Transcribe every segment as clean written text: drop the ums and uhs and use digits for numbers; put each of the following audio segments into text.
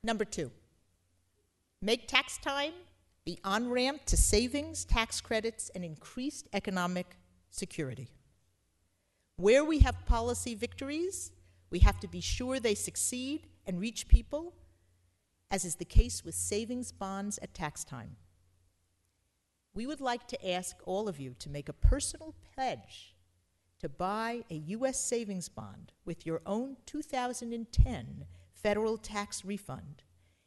Number 2, make tax time the on-ramp to savings, tax credits, and increased economic security. Where we have policy victories, we have to be sure they succeed and reach people, as is the case with savings bonds at tax time. We would like to ask all of you to make a personal pledge to buy a U.S. savings bond with your own 2010 federal tax refund,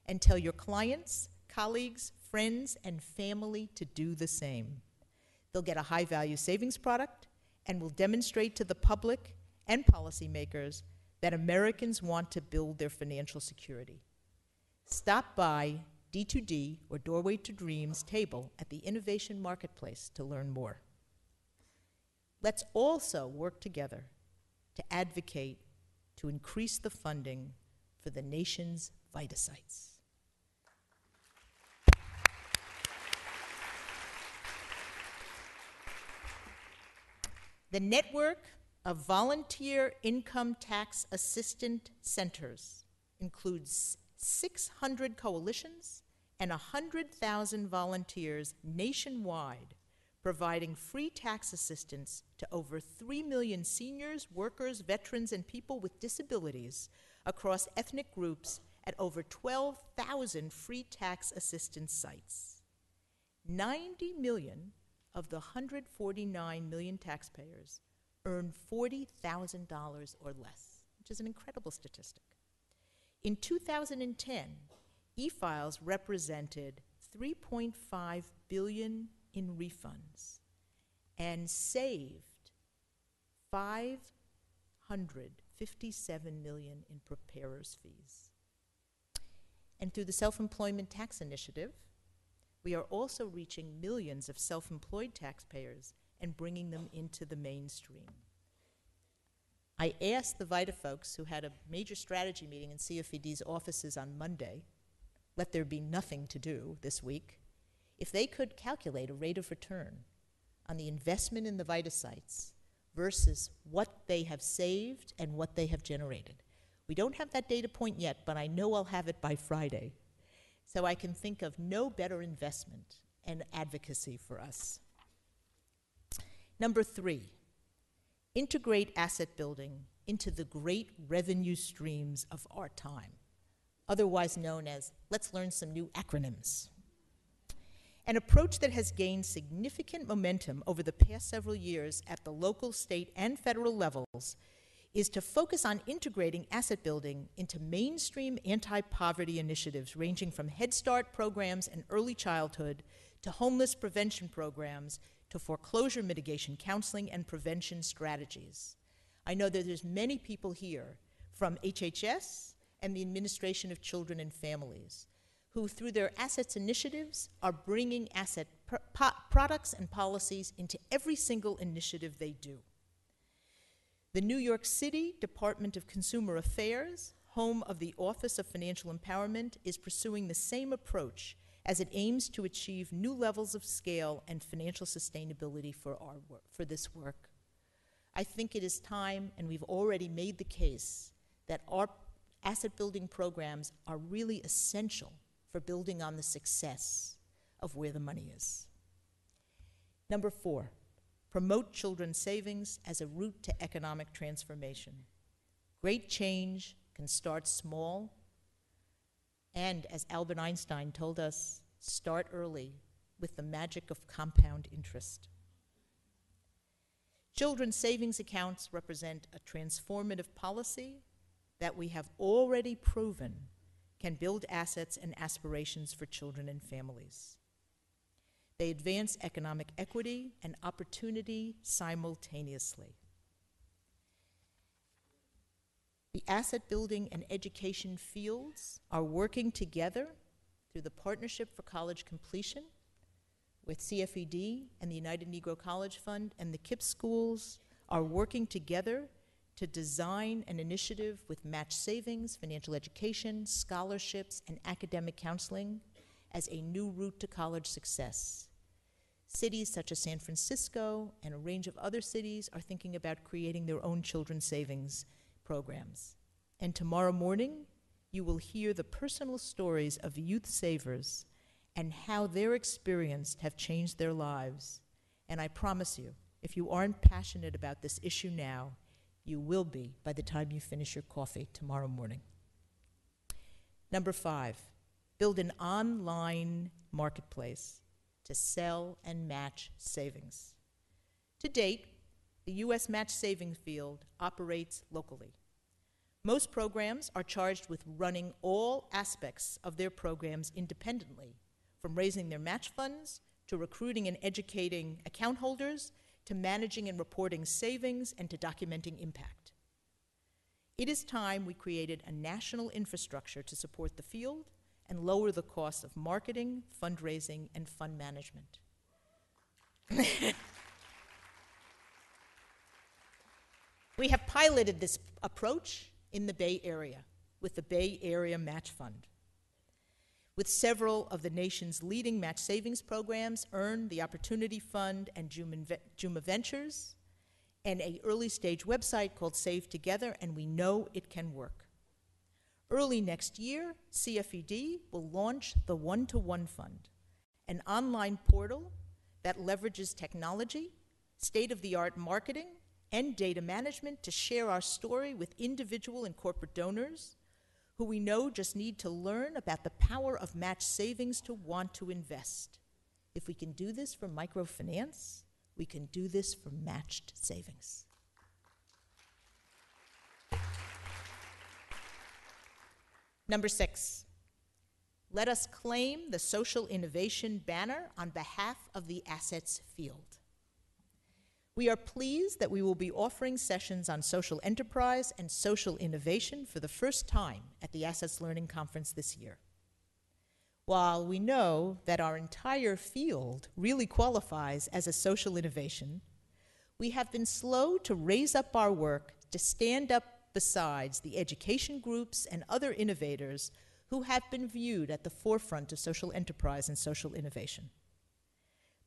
and tell your clients, colleagues, friends, and family to do the same. They'll get a high-value savings product and will demonstrate to the public and policymakers that Americans want to build their financial security. Stop by D2D, or Doorway to Dreams, table at the Innovation Marketplace to learn more. Let's also work together to advocate to increase the funding for the nation's VITA sites. The network of volunteer income tax assistant centers includes 600 coalitions and 100,000 volunteers nationwide, providing free tax assistance to over 3 million seniors, workers, veterans, and people with disabilities across ethnic groups at over 12,000 free tax assistance sites. 90 million of the 149 million taxpayers earn $40,000 or less, which is an incredible statistic. In 2010, e-files represented $3.5 billion in refunds and saved $557 million in preparers' fees. And through the Self-Employment Tax Initiative, we are also reaching millions of self-employed taxpayers and bringing them into the mainstream. I asked the VITA folks, who had a major strategy meeting in CFED's offices on Monday, let there be nothing to do this week, if they could calculate a rate of return on the investment in the VITA sites versus what they have saved and what they have generated. We don't have that data point yet, but I know I'll have it by Friday. So I can think of no better investment and advocacy for us. Number 3, integrate asset building into the great revenue streams of our time, otherwise known as, let's learn some new acronyms. An approach that has gained significant momentum over the past several years at the local, state, and federal levels is to focus on integrating asset building into mainstream anti-poverty initiatives ranging from Head Start programs and early childhood to homeless prevention programs to foreclosure mitigation counseling and prevention strategies. I know that there's many people here from HHS and the Administration of Children and Families who, through their assets initiatives, are bringing asset products and policies into every single initiative they do. The New York City Department of Consumer Affairs, home of the Office of Financial Empowerment, is pursuing the same approach as it aims to achieve new levels of scale and financial sustainability for our work, for this work. I think it is time, and we've already made the case, that our asset building programs are really essential for building on the success of where the money is. Number 4, promote children's savings as a route to economic transformation. Great change can start small, and as Albert Einstein told us, start early with the magic of compound interest. Children's savings accounts represent a transformative policy that we have already proven can build assets and aspirations for children and families. They advance economic equity and opportunity simultaneously. The asset building and education fields are working together through the Partnership for College Completion with CFED and the United Negro College Fund, and the KIPP schools are working together to design an initiative with match savings, financial education, scholarships, and academic counseling as a new route to college success. Cities such as San Francisco and a range of other cities are thinking about creating their own children's savings programs. And tomorrow morning you will hear the personal stories of youth savers and how their experiences have changed their lives. And I promise you, if you aren't passionate about this issue now, you will be by the time you finish your coffee tomorrow morning. Number 5, build an online marketplace to sell and match savings. To date, the U.S. match savings field operates locally. Most programs are charged with running all aspects of their programs independently, from raising their match funds, to recruiting and educating account holders, to managing and reporting savings, and to documenting impact. It is time we created a national infrastructure to support the field and lower the costs of marketing, fundraising, and fund management. We have piloted this approach in the Bay Area with the Bay Area Match Fund. With several of the nation's leading match savings programs, Earn, the Opportunity Fund, and Juma Ventures, and an early stage website called Save Together, and we know it can work. Early next year, CFED will launch the One-to-One Fund, an online portal that leverages technology, state-of-the-art marketing, and data management to share our story with individual and corporate donors who we know just need to learn about the power of match savings to want to invest. If we can do this for microfinance, we can do this for matched savings. Number 6, let us claim the social innovation banner on behalf of the assets field. We are pleased that we will be offering sessions on social enterprise and social innovation for the first time at the Assets Learning Conference this year. While we know that our entire field really qualifies as a social innovation, we have been slow to raise up our work to stand up besides the education groups and other innovators who have been viewed at the forefront of social enterprise and social innovation.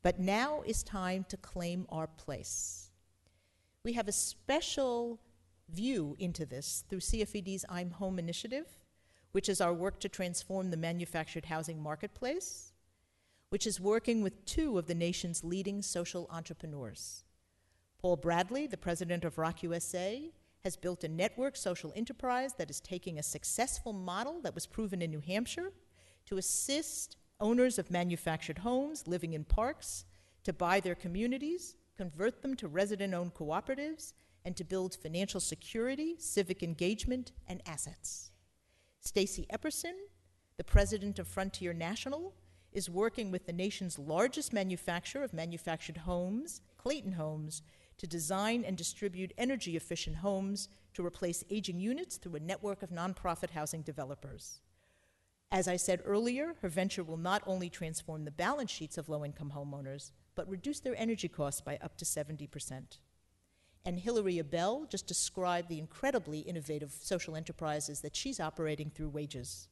But now is time to claim our place. We have a special view into this through CFED's I'm Home initiative, which is our work to transform the manufactured housing marketplace, which is working with 2 of the nation's leading social entrepreneurs. Paul Bradley, the president of Rock USA, has built a network social enterprise that is taking a successful model that was proven in New Hampshire to assist owners of manufactured homes living in parks to buy their communities, convert them to resident-owned cooperatives, and to build financial security, civic engagement, and assets. Stacy Epperson, the president of Frontier National, is working with the nation's largest manufacturer of manufactured homes, Clayton Homes, to design and distribute energy-efficient homes to replace aging units through a network of nonprofit housing developers. As I said earlier, her venture will not only transform the balance sheets of low-income homeowners, but reduce their energy costs by up to 70%. And Hillary Abell just described the incredibly innovative social enterprises that she's operating through Wages.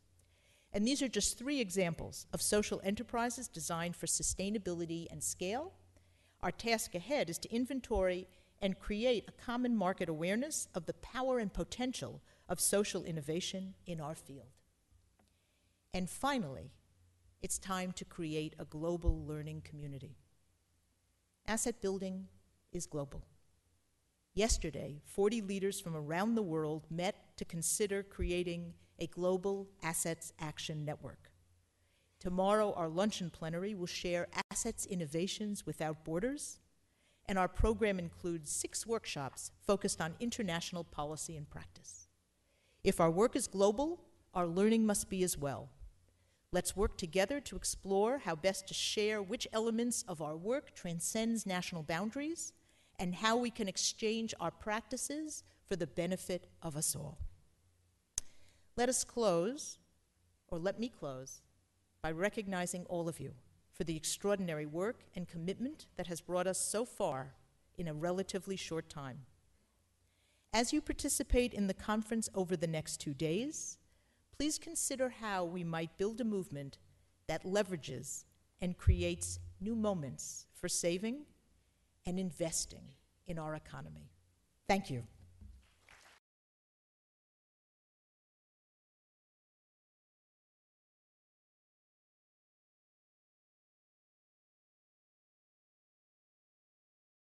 And these are just 3 examples of social enterprises designed for sustainability and scale. Our task ahead is to inventory and create a common market awareness of the power and potential of social innovation in our field. And finally, it's time to create a global learning community. Asset building is global. Yesterday, 40 leaders from around the world met to consider creating a global assets action network. Tomorrow, our luncheon plenary will share assets innovations without borders, and our program includes 6 workshops focused on international policy and practice. If our work is global, our learning must be as well. Let's work together to explore how best to share which elements of our work transcends national boundaries and how we can exchange our practices for the benefit of us all. Let me close by recognizing all of you for the extraordinary work and commitment that has brought us so far in a relatively short time. As you participate in the conference over the next 2 days, please consider how we might build a movement that leverages and creates new moments for saving and investing in our economy. Thank you.